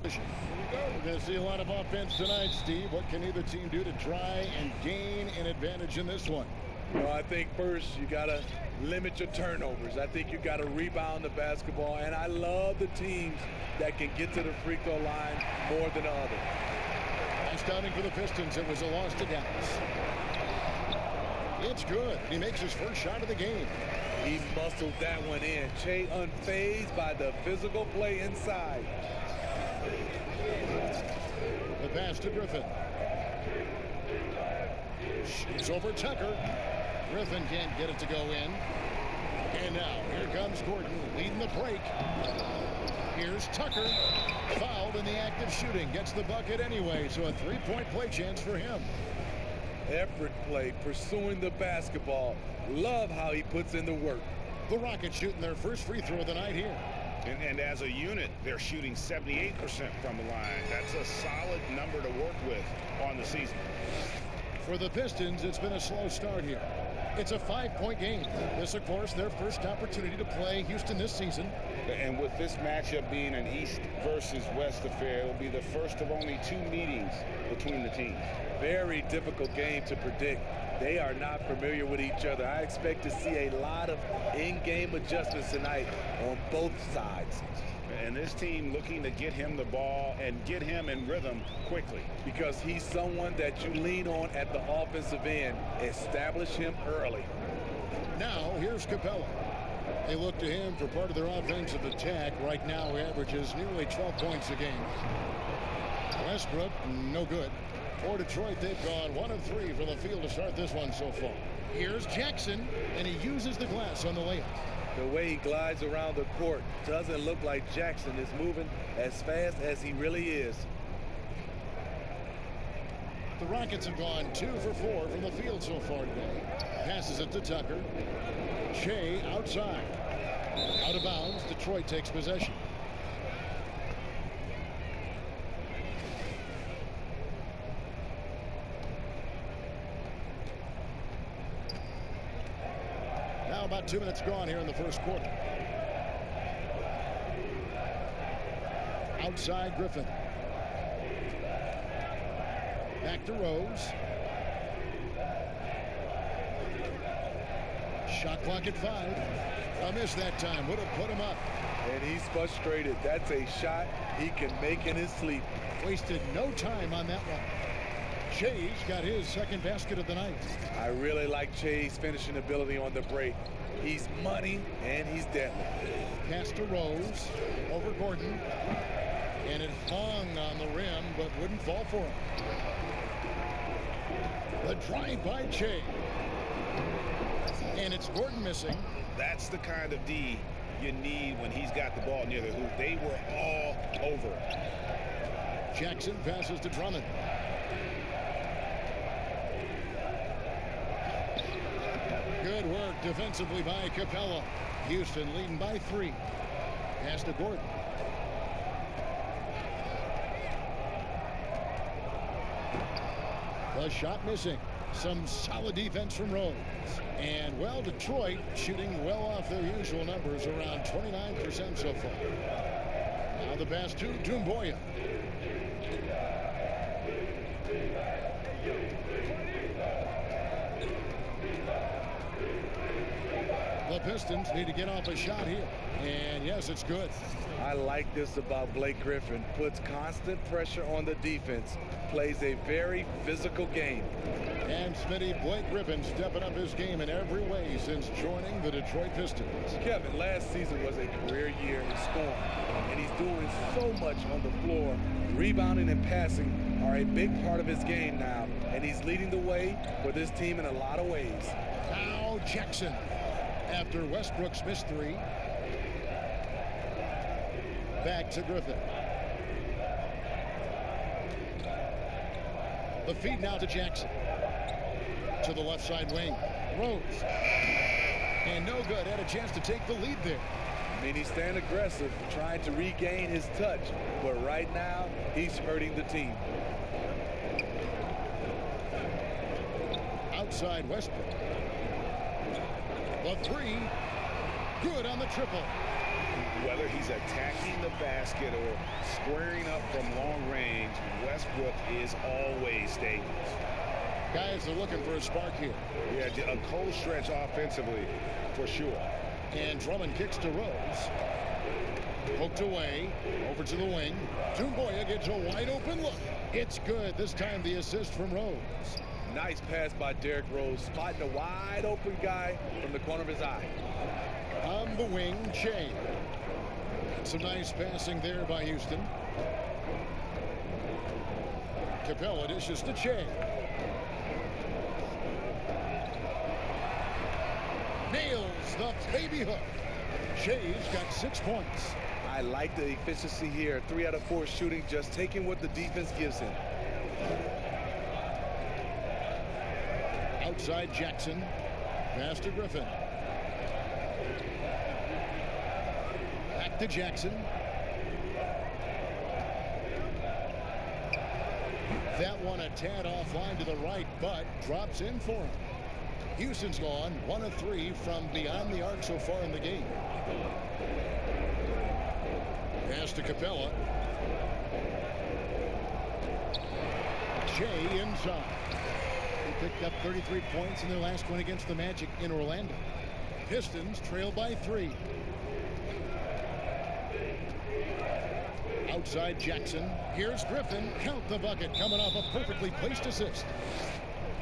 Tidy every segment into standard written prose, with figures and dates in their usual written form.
We're going to see a lot of offense tonight, Steve. What can either team do to try and gain an advantage in this one? Well, I think first you got to limit your turnovers. I think you got to rebound the basketball, and I love the teams that can get to the free throw line more than the other. Nice downing for the Pistons. It was a loss to Dallas. It's good. He makes his first shot of the game. He muscled that one in. Che unfazed by the physical play inside. The pass to Griffin. Shoots over Tucker. Griffin can't get it to go in. And now here comes Gordon leading the break. Here's Tucker. Fouled in the act of shooting. Gets the bucket anyway, so a three-point play chance for him. Effort play, pursuing the basketball. Love how he puts in the work. The Rockets shooting their first free throw of the night here. And as a unit, they're shooting 78% from the line. That's a solid number to work with on the season. For the Pistons, it's been a slow start here. It's a 5-point game. This, of course, their first opportunity to play Houston this season. And with this matchup being an East versus West affair, it'll be the first of only 2 meetings between the teams. Very difficult game to predict. They are not familiar with each other. I expect to see a lot of in-game adjustments tonight on both sides. And this team looking to get him the ball and get him in rhythm quickly. Because he's someone that you lean on at the offensive end. Establish him early. Now, here's Capella. They look to him for part of their offensive attack. Right now, he averages nearly 12 points a game. Westbrook, no good. For Detroit, they've gone 1 of 3 from the field to start this one so far. Here's Jackson, and he uses the glass on the layup. The way he glides around the court doesn't look like Jackson is moving as fast as he really is. The Rockets have gone 2 for 4 from the field so far today. Passes it to Tucker. Shea outside. Out of bounds. Detroit takes possession. Now about 2 minutes gone here in the first quarter. Outside Griffin. Back to Rose. Shot clock at 5. A miss that time. Would have put him up. And he's frustrated. That's a shot he can make in his sleep. Wasted no time on that one. Che's got his second basket of the night. I really like Che's finishing ability on the break. He's money and he's deadly. Pass to Rose. Over Gordon. And it hung on the rim, but wouldn't fall for him. The drive by Che. And it's Gordon missing. That's the kind of D you need when he's got the ball near the hoop. They were all over. Jackson passes to Drummond. Good work defensively by Capella. Houston leading by 3. Pass to Gordon. The shot missing. Some solid defense from Rose. And, well, Detroit shooting well off their usual numbers, around 29% so far. Now the pass to Doumbouya. The Pistons need to get off a shot here. And, yes, it's good. I like this about Blake Griffin. Puts constant pressure on the defense. Plays a very physical game. And Smitty, Blake Griffin stepping up his game in every way since joining the Detroit Pistons. Kevin, last season was a career year in scoring, and he's doing so much on the floor. Rebounding and passing are a big part of his game now, and he's leading the way for this team in a lot of ways. Now Jackson, after Westbrook's missed 3. Back to Griffin. The feed now to Jackson. To the left side wing. Rose. And no good. Had a chance to take the lead there. I mean, he's staying aggressive, trying to regain his touch. But right now, he's hurting the team. Outside Westbrook. The 3. Good on the triple. Whether he's attacking the basket or squaring up from long range, Westbrook is always dangerous. Guys are looking for a spark here. Yeah, a cold stretch offensively, for sure. And Drummond kicks to Rose. Poked away, over to the wing. Doumbouya gets a wide open look. It's good. This time the assist from Rose. Nice pass by Derrick Rose, spotting a wide open guy from the corner of his eye. On the wing, Shea. Some nice passing there by Houston. Capella dishes to Shea. Nails the baby hook. Shea's got 6 points. I like the efficiency here. 3 out of 4 shooting, just taking what the defense gives him. Outside Jackson. Pass to Griffin. Back to Jackson. That one a tad offline to the right, but drops in for him. Houston's gone 1 of 3 from beyond the arc so far in the game. Pass to Capella. Shea inside. He picked up 33 points in their last one against the Magic in Orlando. Pistons trail by 3. Outside Jackson. Here's Griffin. Count the bucket coming off a perfectly placed assist.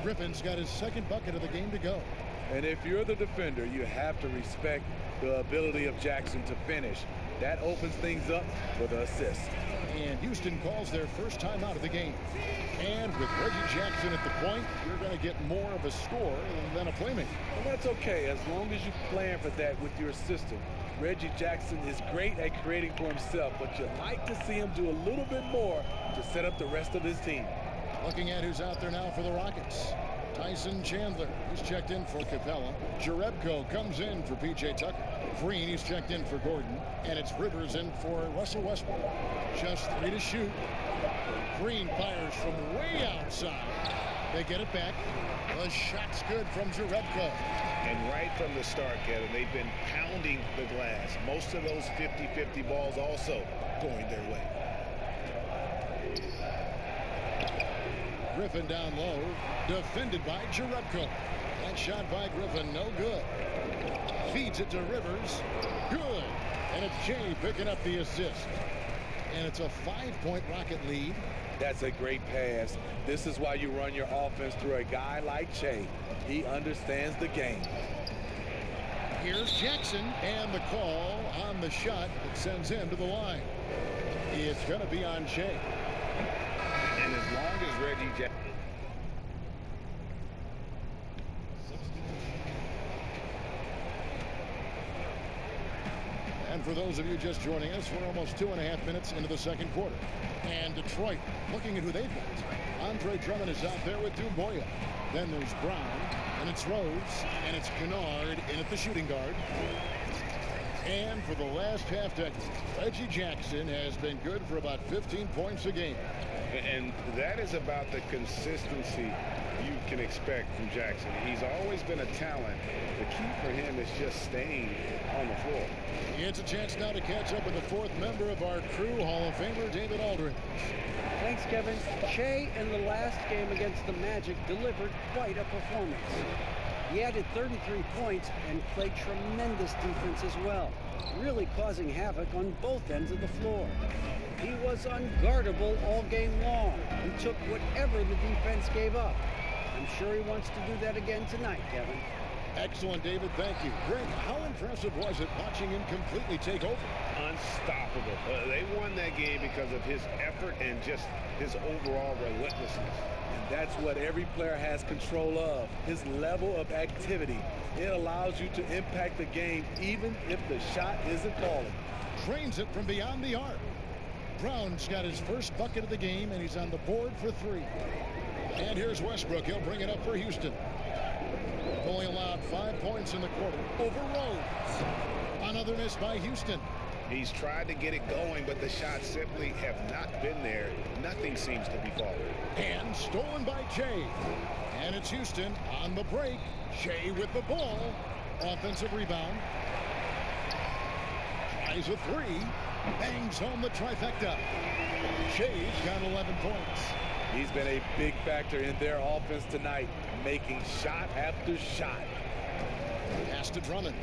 Griffin's got his 2nd bucket of the game to go. And if you're the defender, you have to respect the ability of Jackson to finish. That opens things up for the assist. And Houston calls their first time out of the game. And with Reggie Jackson at the point, you're going to get more of a score than a playmaker. And that's okay, as long as you plan for that with your system. Reggie Jackson is great at creating for himself, but you'd like to see him do a little bit more to set up the rest of his team. Looking at who's out there now for the Rockets. Tyson Chandler, he's checked in for Capella. Jerebko comes in for P.J. Tucker. Green, he's checked in for Gordon. And it's Rivers in for Russell Westbrook. Just 3 to shoot. Green fires from way outside. They get it back. The shot's good from Jerebko. And right from the start, Kevin, they've been pounding the glass. Most of those 50-50 balls also going their way. Griffin down low, defended by Jerebko. That shot by Griffin, no good. Feeds it to Rivers, good. And it's Shea picking up the assist. And it's a 5-point Rocket lead. That's a great pass. This is why you run your offense through a guy like Shea. He understands the game. Here's Jackson, and the call on the shot that sends him to the line. It's going to be on Shea. And as long as Reggie Jackson... And for those of you just joining us, we're almost 2.5 minutes into the 2nd quarter. And Detroit, looking at who they've got. Andre Drummond is out there with Doumbouya. Then there's Brown, and it's Rose, and it's Kennard in at the shooting guard. And for the last half decade, Reggie Jackson has been good for about 15 points a game. And that is about the consistency you can expect from Jackson. He's always been a talent. The key for him is just staying on the floor. It's a chance now to catch up with the 4th member of our crew, Hall of Famer David Aldridge. Thanks, Kevin. Shea in the last game against the Magic delivered quite a performance. He added 33 points and played tremendous defense as well, really causing havoc on both ends of the floor. He was unguardable all game long. He took whatever the defense gave up. I'm sure he wants to do that again tonight, Kevin. Excellent, David. Thank you. Greg, how impressive was it watching him completely take over? Unstoppable. They won that game because of his effort and just his overall relentlessness. And that's what every player has control of, his level of activity. It allows you to impact the game even if the shot isn't falling. Trains it from beyond the arc. Brown's got his first bucket of the game, and he's on the board for 3. And here's Westbrook. He'll bring it up for Houston. Only allowed 5 points in the quarter over Rose. Another miss by Houston. He's tried to get it going, but the shots simply have not been there. Nothing seems to be falling. And stolen by Shea. And it's Houston on the break. Shea with the ball. Offensive rebound. Tries a three. Bangs home the trifecta. Shea's got 11 points. He's been a big factor in their offense tonight, making shot after shot. Pass to Drummond.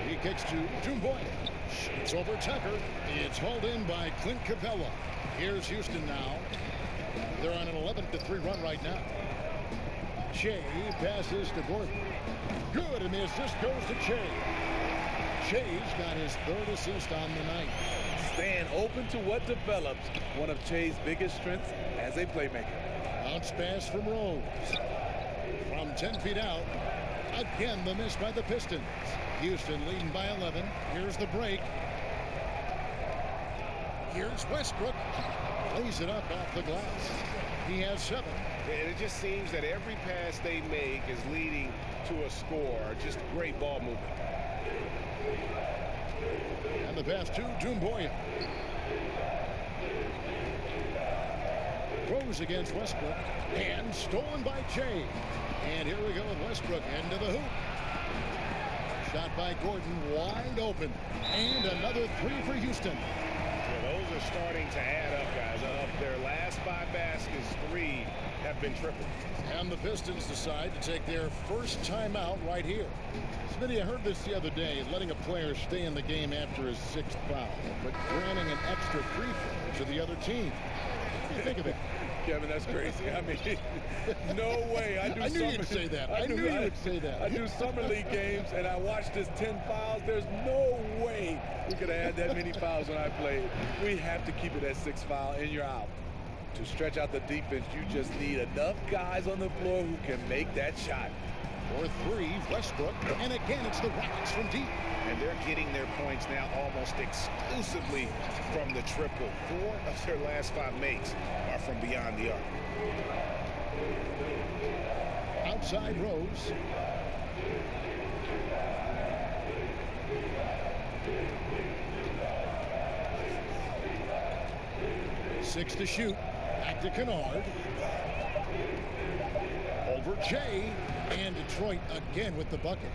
He kicks to Dumboy. Shoots over Tucker. It's hauled in by Clint Capella. Here's Houston now. They're on an 11-3 run right now. Shea passes to Gordon. Good, and the assist goes to Shea. Shea's got his third assist on the night. Staying open to what develops one of Shea's biggest strengths as a playmaker. Bounce pass from Rose. From 10 feet out. Again, the miss by the Pistons. Houston leading by 11. Here's the break. Here's Westbrook. Lays it up off the glass. He has 7. And it just seems that every pass they make is leading to a score. Just great ball movement. And the pass to Dumboy. Rose against Westbrook. And stolen by Shea. And here we go with Westbrook into the hoop. Shot by Gordon, wide open. And another 3 for Houston. Yeah, those are starting to add up, guys. Of their last 5 baskets, 3 have been triple. And the Pistons decide to take their first timeout right here. Smitty, I heard this the other day, letting a player stay in the game after his 6th foul, but granting an extra free throw to the other team. What do you think of that? Kevin, that's crazy. I mean, no way. I knew you'd say that. I knew you would say that. I do summer league games, and I watched this 10 fouls. There's no way we could have had that many fouls when I played. We have to keep it at 6 foul, and you're out. To stretch out the defense, you just need enough guys on the floor who can make that shot. For 3, Westbrook, and again it's the Rockets from deep. And they're getting their points now almost exclusively from the triple. 4 of their last 5 makes are from beyond the arc. Outside Rose. Six to shoot. Back to Kennard. Over Shea. And Detroit again with the bucket.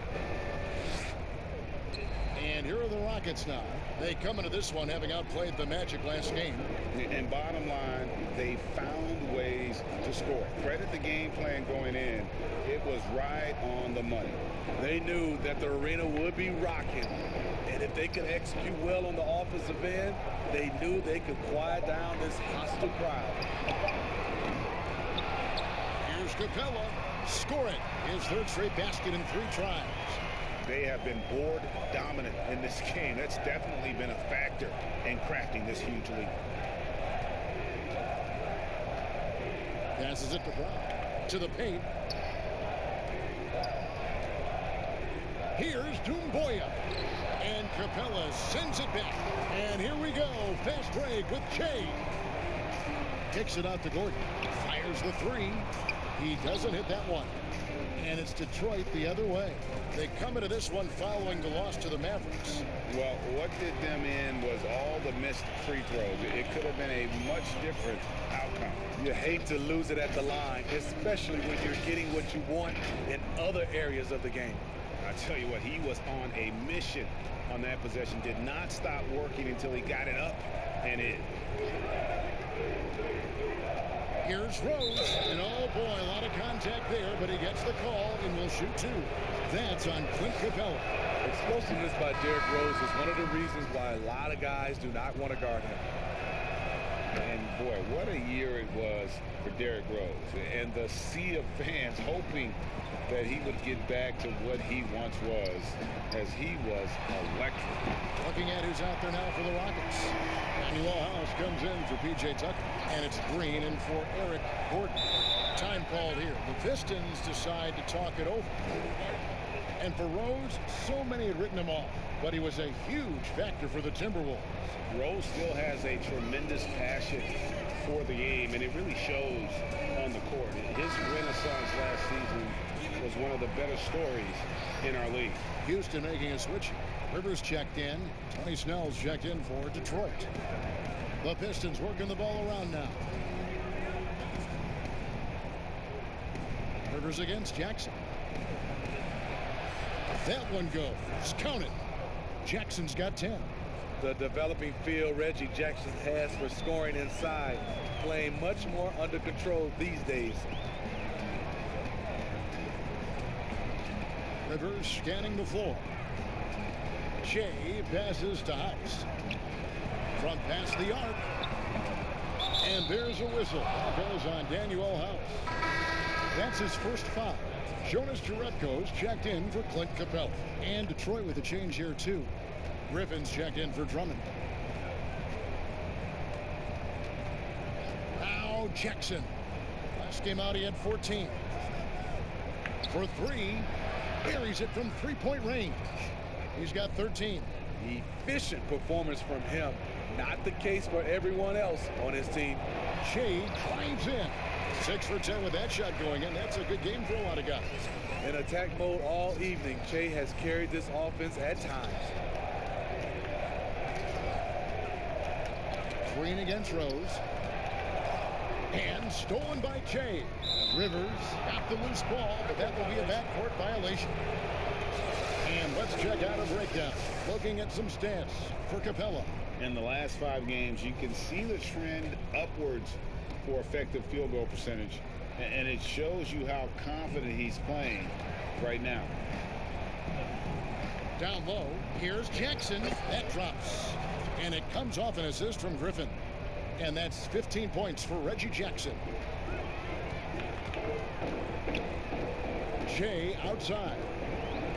And here are the Rockets now. They come into this one having outplayed the Magic last game. And bottom line, they found ways to score. Credit the game plan going in. It was right on the money. They knew that the arena would be rocking. And if they could execute well on the offensive end, they knew they could quiet down this hostile crowd. Here's Capella. Score it. His 3rd straight basket in 3 tries. They have been board dominant in this game. That's definitely been a factor in crafting this huge lead. Passes it to Brown. To the paint. Here's Dumboy. And Capella sends it back. And here we go. Fast break with Shea. Kicks it out to Gordon. Fires the 3. He doesn't hit that one. And it's Detroit the other way. They come into this one following the loss to the Mavericks. Well, what did them in was all the missed free throws. It could have been a much different outcome. You hate to lose it at the line, especially when you're getting what you want in other areas of the game. I tell you what, he was on a mission on that possession. Did not stop working until he got it up and in. Here's Rose, and oh boy, a lot of contact there, but he gets the call and will shoot 2. That's on Clint Capella. Explosiveness by Derrick Rose is one of the reasons why a lot of guys do not want to guard him. And boy, what a year it was for Derrick Rose. And the sea of fans hoping that he would get back to what he once was, as he was electric. Looking at who's out there now for the Rockets. Manuel House comes in for P.J. Tucker. And it's Green in for Eric Gordon. Time called here. The Pistons decide to talk it over. And for Rose, so many had written him off. But he was a huge factor for the Timberwolves. Rose still has a tremendous passion for the game, and it really shows on the court. His renaissance last season was one of the better stories in our league. Houston making a switch. Rivers checked in. Tony Snell's checked in for Detroit. The Pistons working the ball around now. Rivers against Jackson. That one goes. Count it. Jackson's got 10. The developing feel Reggie Jackson has for scoring inside, playing much more under control these days. Rivers scanning the floor. Shea passes to House. Front past the arc. And there's a whistle. That goes on Daniel House. That's his first foul. Jonas Jerebko's checked in for Clint Capella. And Detroit with a change here, too. Griffin's checked in for Drummond. Now Jackson. Last game out, he had 14. For three, buries it from three-point range. He's got 13. Efficient performance from him. Not the case for everyone else on his team. Shea drives in. 6 for 10 with that shot going in. That's a good game for a lot of guys. In attack mode all evening, Shea has carried this offense at times. Green against Rose. And stolen by Shea. Rivers got the loose ball, but that will be a backcourt violation. And let's check out a breakdown. Looking at some stats for Capella. In the last 5 games, you can see the trend upwards for effective field goal percentage. And it shows you how confident he's playing right now. Down low, here's Jackson. That drops. And it comes off an assist from Griffin. And that's 15 points for Reggie Jackson. Shea outside.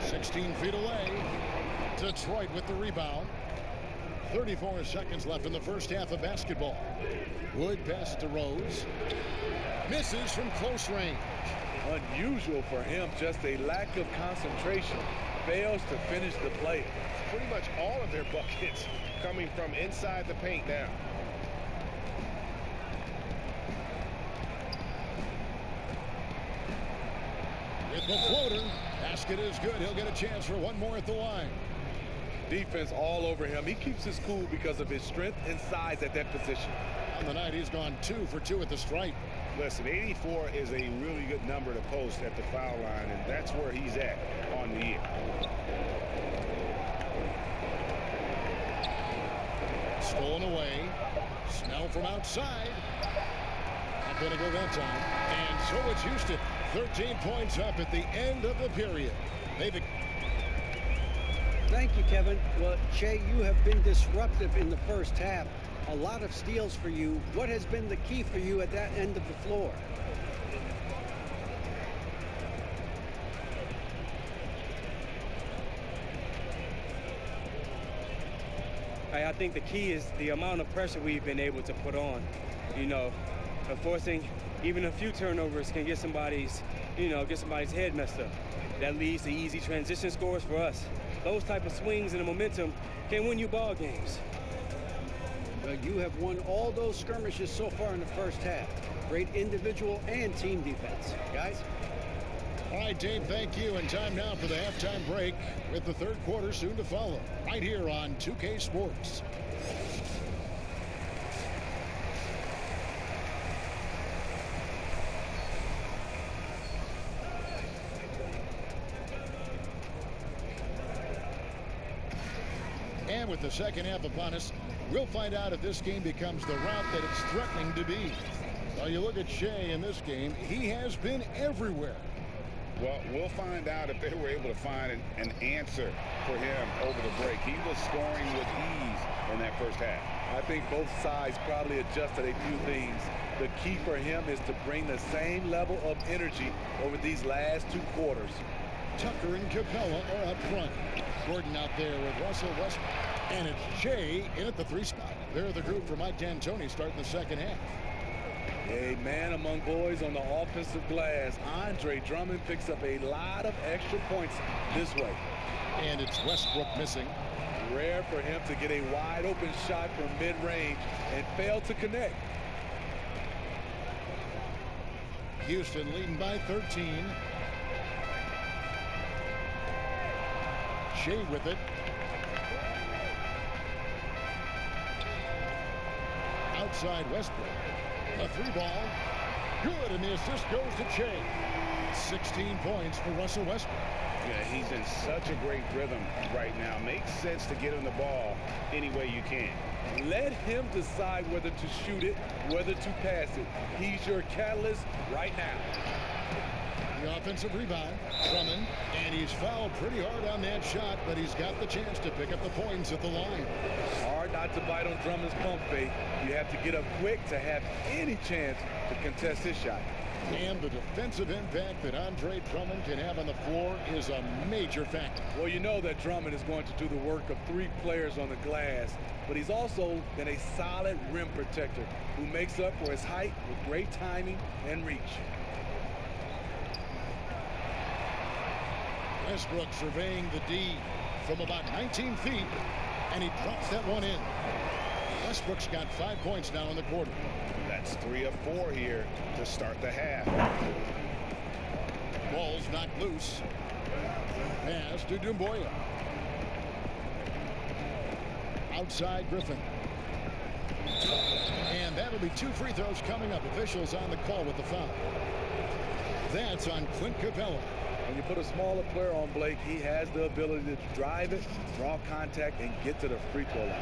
16 feet away. Detroit with the rebound. 34 seconds left in the first half of basketball. Wood passes to Rose. Misses from close range. Unusual for him, just a lack of concentration. Fails to finish the play. Pretty much all of their buckets coming from inside the paint now. With the floater, basket is good. He'll get a chance for one more at the line. Defense all over him. He keeps his cool because of his strength and size at that position. On the night, he's gone 2 for 2 at the stripe. Listen, 84 is a really good number to post at the foul line, and that's where he's at on the year. Stolen away. Snell from outside. Not going to go that time. And so it's Houston. 13 points up at the end of the period. They've... Thank you, Kevin. Well, Shea, you have been disruptive in the first half. A lot of steals for you. What has been the key for you at that end of the floor? I think the key is the amount of pressure we've been able to put on. You know, forcing even a few turnovers can get somebody's head messed up. That leads to easy transition scores for us. Those type of swings and the momentum can win you ball games. Well, you have won all those skirmishes so far in the first half. Great individual and team defense. Guys? All right, Dave, thank you. And time now for the halftime break with the third quarter soon to follow. Right here on 2K Sports. And with the second half upon us, we'll find out if this game becomes the route that it's threatening to be. Well, you look at Shea in this game, he has been everywhere. Well, we'll find out if they were able to find an answer for him over the break. He was scoring with ease in that first half. I think both sides probably adjusted a few things. The key for him is to bring the same level of energy over these last 2 quarters. Tucker and Capella are up front. Gordon out there with Russell Westbrook. And it's Shea in at the 3 spot. They're the group for Mike D'Antoni starting the second half. A man among boys on the offensive glass. Andre Drummond picks up a lot of extra points this way. And it's Westbrook missing. Rare for him to get a wide open shot from mid-range and fail to connect. Houston leading by 13. Shea with it. Outside Westbrook. A 3 ball. Good, and the assist goes to Shea. 16 points for Russell Westbrook. Yeah, he's in such a great rhythm right now. Makes sense to get him the ball any way you can. Let him decide whether to shoot it, whether to pass it. He's your catalyst right now. The offensive rebound, Drummond, and he's fouled pretty hard on that shot, but he's got the chance to pick up the points at the line. Hard not to bite on Drummond's pump fake. You have to get up quick to have any chance to contest his shot. And the defensive impact that Andre Drummond can have on the floor is a major factor. Well, you know that Drummond is going to do the work of 3 players on the glass, but he's also been a solid rim protector who makes up for his height with great timing and reach. Westbrook surveying the D from about 19 feet, and he drops that one in. Westbrook's got 5 points now in the quarter. That's 3 of 4 here to start the half. Ball's knocked loose. Pass to Doumbouya. Outside Griffin. And that'll be 2 free throws coming up. Officials on the call with the foul. That's on Clint Capella. When you put a smaller player on Blake, he has the ability to drive it, draw contact, and get to the free throw line.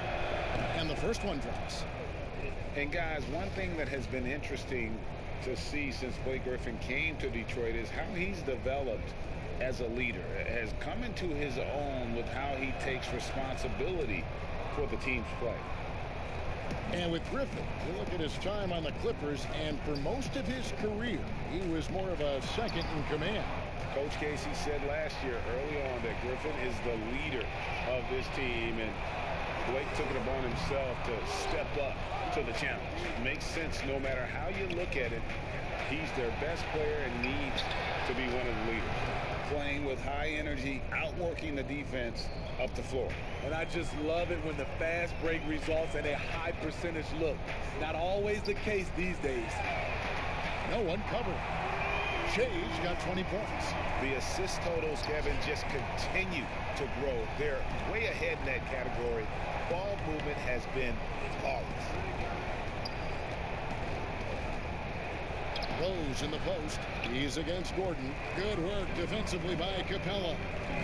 And the first one drops. And guys, one thing that has been interesting to see since Blake Griffin came to Detroit is how he's developed as a leader, has come into his own with how he takes responsibility for the team's play. And with Griffin, you look at his time on the Clippers, and for most of his career, he was more of a second in command. Coach Casey said last year early on that Griffin is the leader of this team, and Blake took it upon himself to step up to the challenge. Makes sense no matter how you look at it. He's their best player and needs to be one of the leaders. Playing with high energy, outworking the defense up the floor. And I just love it when the fast break results in a high percentage look. Not always the case these days. No one covering. Shea's got 20 points. The assist totals, Kevin, just continue to grow. They're way ahead in that category. Ball movement has been flawless. Rose in the post. He's against Gordon. Good work defensively by Capella.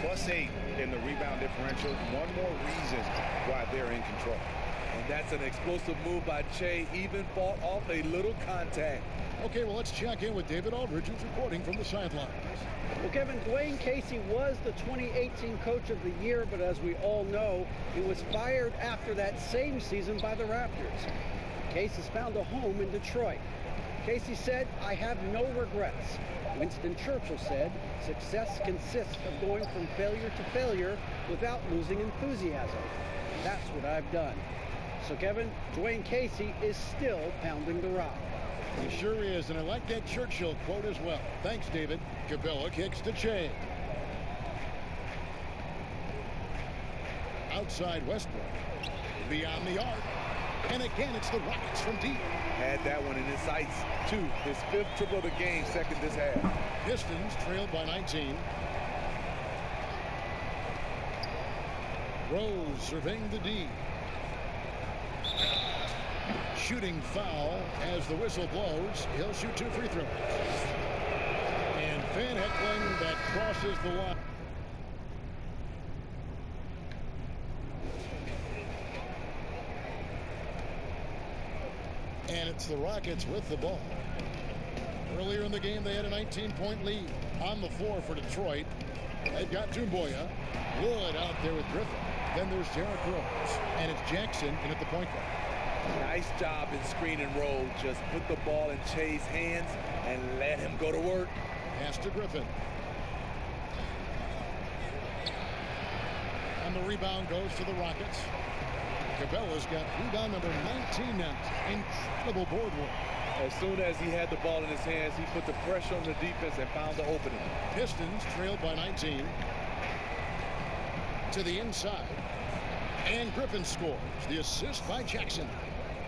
+8 in the rebound differential. One more reason why they're in control. And that's an explosive move by Shea. Even fought off a little contact. Okay, well, let's check in with David Aldridge, who's reporting from the sidelines. Well, Kevin, Dwayne Casey was the 2018 Coach of the Year, but as we all know, he was fired after that same season by the Raptors. Casey's found a home in Detroit. Casey said, "I have no regrets." Winston Churchill said, "Success consists of going from failure to failure without losing enthusiasm. That's what I've done." So, Kevin, Dwayne Casey is still pounding the rock. He sure is, and I like that Churchill quote as well. Thanks, David. Capella kicks to Shea. Outside Westbrook. Beyond the arc. And again, it's the Rockets from deep. Had that one in his sights, too. His 5th triple of the game, second this half. Pistons trailed by 19. Rose surveying the D. Shooting foul as the whistle blows. He'll shoot 2 free throws. And Van Heckling, that crosses the line. And it's the Rockets with the ball. Earlier in the game, they had a 19-point lead on the floor for Detroit. They've got Doumbouya. Wood out there with Griffin. Then there's Derrick Rose. And it's Jackson in at the point guard. Nice job in screen and roll. Just put the ball in Shea's hands and let him go to work. Pass to Griffin. And the rebound goes to the Rockets. Capella's got rebound number 19 now. Incredible board work. As soon as he had the ball in his hands, he put the pressure on the defense and found the opening. Pistons trailed by 19. To the inside. And Griffin scores. The assist by Jackson.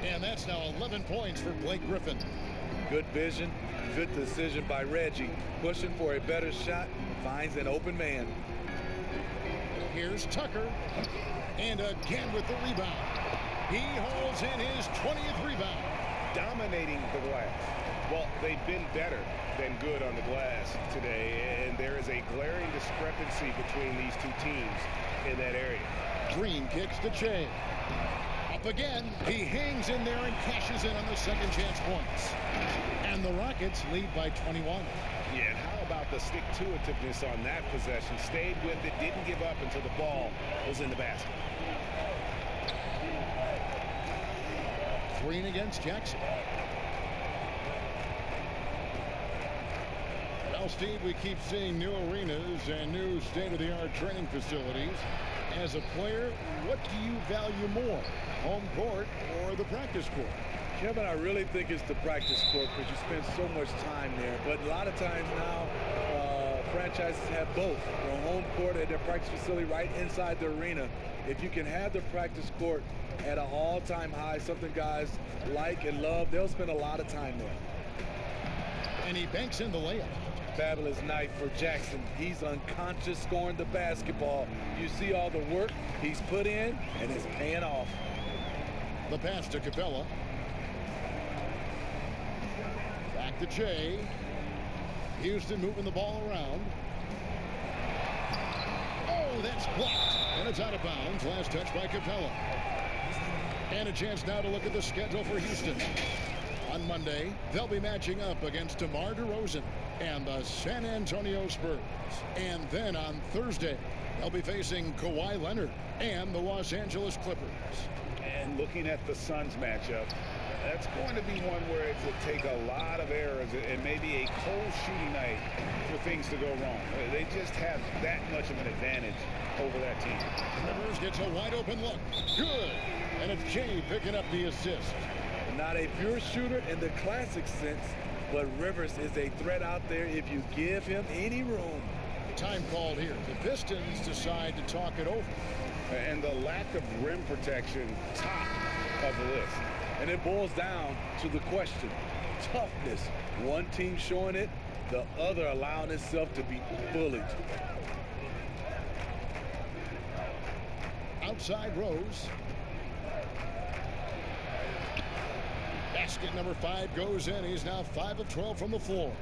And that's now 11 points for Blake Griffin. Good vision, good decision by Reggie. Pushing for a better shot, finds an open man. Here's Tucker. And again with the rebound. He hauls in his 20th rebound. dominating the glass. Well, they've been better than good on the glass today, and there is a glaring discrepancy between these two teams in that area. Green kicks to Che. Up again. He hangs in there and cashes in on the second chance points. And the Rockets lead by 21. Yeah, and how about the stick-to-itiveness on that possession? Stayed with it, didn't give up until the ball was in the basket. Green against Jackson. Well, Steve, we keep seeing new arenas and new state-of-the-art training facilities. As a player, what do you value more, home court or the practice court? Kevin, I really think it's the practice court because you spend so much time there. But a lot of times now, franchises have both. Home court and their practice facility right inside the arena. If you can have the practice court at an all-time high, something guys like and love, they'll spend a lot of time there. And he banks in the layup. Fabulous night for Jackson. He's unconscious scoring the basketball. You see all the work he's put in, and it's paying off. The pass to Capella. Back to Che. Houston moving the ball around. Oh, that's blocked. And it's out of bounds. Last touch by Capella. And a chance now to look at the schedule for Houston. On Monday, they'll be matching up against DeMar DeRozan and the San Antonio Spurs. And then on Thursday, they'll be facing Kawhi Leonard and the Los Angeles Clippers. And looking at the Suns matchup, that's going to be one where it will take a lot of errors and maybe a cold shooting night for things to go wrong. They just have that much of an advantage over that team. Rivers gets a wide open look. Good. And it's Jay picking up the assist. Not a pure shooter in the classic sense, but Rivers is a threat out there if you give him any room. Time called here. The Pistons decide to talk it over. And the lack of rim protection, top of the list. And it boils down to the question, toughness. One team showing it, the other allowing itself to be bullied. Outside Rose. Basket number 5 goes in. He's now 5 of 12 from the floor.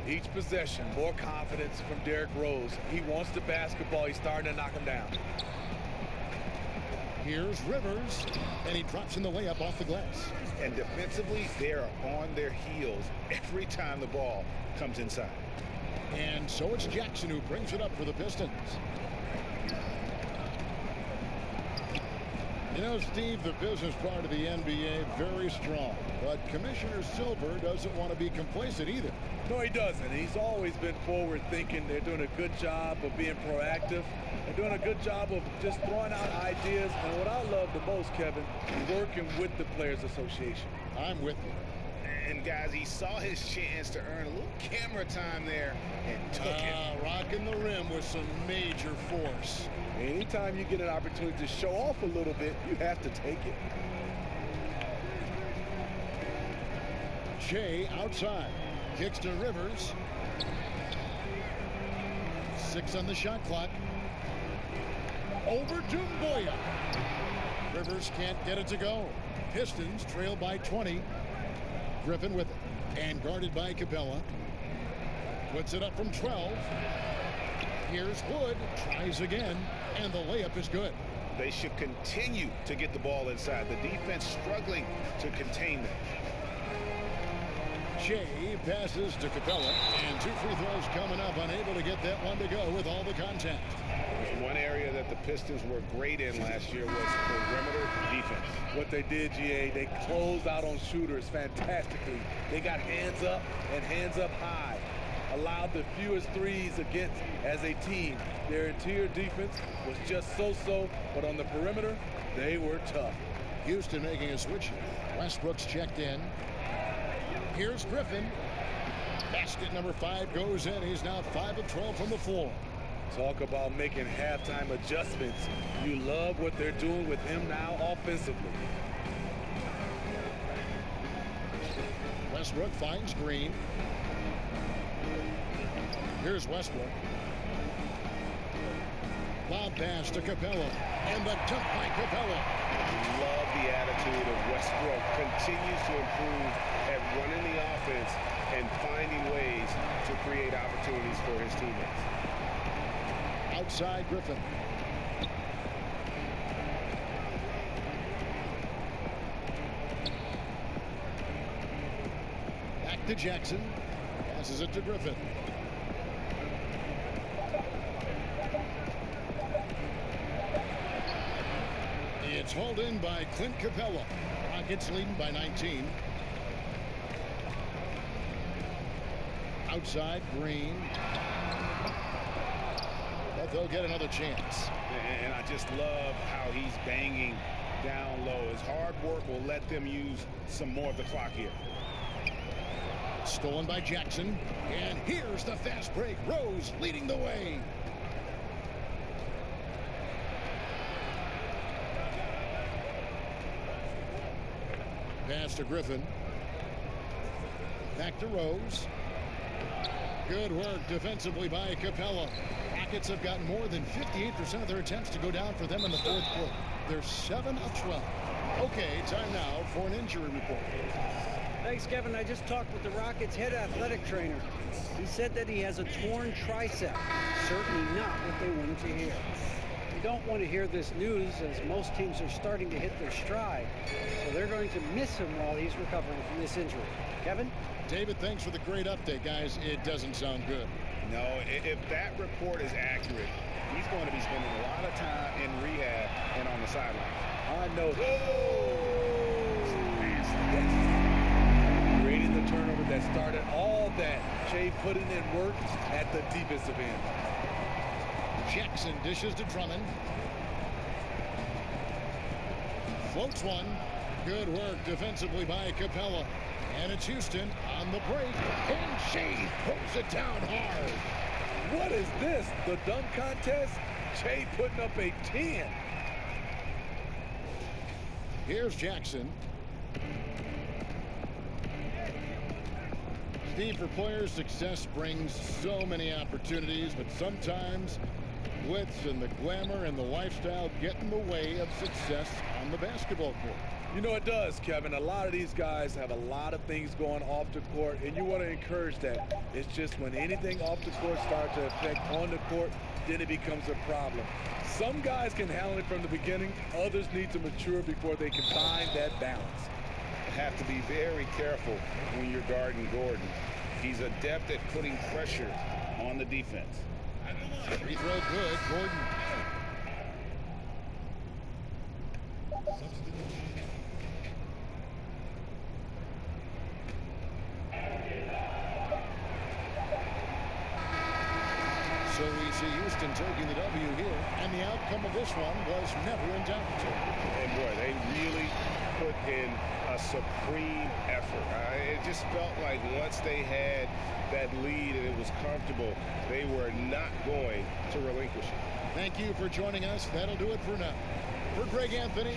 Each possession, more confidence from Derrick Rose. He wants the basketball. He's starting to knock him down. Here's Rivers, and he drops in the layup off the glass. And defensively, they are on their heels every time the ball comes inside. And so it's Jackson who brings it up for the Pistons. You know, Steve, the business part of the NBA, very strong. But Commissioner Silver doesn't want to be complacent either. No, he doesn't. He's always been forward-thinking. They're doing a good job of being proactive. They're doing a good job of just throwing out ideas. And what I love the most, Kevin, working with the Players Association. I'm with you. And, guys, he saw his chance to earn a little camera time there and took it. Rocking the rim with some major force. Anytime you get an opportunity to show off a little bit, you have to take it. Shea outside. Kicks to Rivers. 6 on the shot clock. Over to Boya. Rivers can't get it to go. Pistons trail by 20. Griffin with it. And guarded by Capella. Puts it up from 12. Here's Wood. Tries again. And the layup is good. They should continue to get the ball inside. The defense struggling to contain them. Shea passes to Capella, and 2 free throws coming up, unable to get that one to go with all the contact. One area that the Pistons were great in last year was perimeter defense. What they did, GA, they closed out on shooters fantastically. They got hands up and hands up high. Allowed the fewest threes against as a team. Their interior defense was just so-so, but on the perimeter, they were tough. Houston making a switch. Westbrook's checked in. Here's Griffin. Basket number 5 goes in. He's now 5 of 12 from the floor. Talk about making halftime adjustments. You love what they're doing with him now offensively. Westbrook finds Green. Here's Westbrook. Lob pass to Capella. And the dunk by Capella. Love the attitude of Westbrook continues to improve at running the offense and finding ways to create opportunities for his teammates. Outside Griffin. Back to Jackson. Passes it to Griffin. It's hauled in by Clint Capella. Rockets leading by 19. Outside Green. But they'll get another chance. And I just love how he's banging down low. His hard work will let them use some more of the clock here. Stolen by Jackson. And here's the fast break. Rose leading the way. Pass to Griffin. Back to Rose. Good work defensively by Capella. Rockets have gotten more than 58% of their attempts to go down for them in the fourth quarter. They're 7 of 12. Okay, time now for an injury report. Thanks, Kevin. I just talked with the Rockets' head athletic trainer. He said that he has a torn tricep. Certainly not what they wanted to hear. You don't want to hear this news, as most teams are starting to hit their stride. So they're going to miss him while he's recovering from this injury. Kevin? David, thanks for the great update, guys. It doesn't sound good. No, if that report is accurate, he's going to be spending a lot of time in rehab and on the sideline. I know. Creating the turnover that started all that. Shea putting in work at the defensive end. Jackson dishes to Drummond. Floats one. Good work defensively by Capella. And it's Houston on the break. And Shea pulls it down hard. What is this? The dunk contest? Shea putting up a 10. Here's Jackson. Steve, for players, success brings so many opportunities, but sometimes glitz and the glamour and the lifestyle get in the way of success on the basketball court. You know it does, Kevin. A lot of these guys have a lot of things going off the court, and you want to encourage that. It's just when anything off the court starts to affect on the court, then it becomes a problem. Some guys can handle it from the beginning. Others need to mature before they can find that balance. Have to be very careful when you're guarding Gordon. He's adept at putting pressure on the defense. Free throw good. Gordon. So we see Houston taking the W here, and the outcome of this one was never in doubt. And boy, they really put in a supreme effort. It just felt like once they had that lead and it was comfortable, they were not going to relinquish it. Thank you for joining us. That'll do it for now. For Greg Anthony.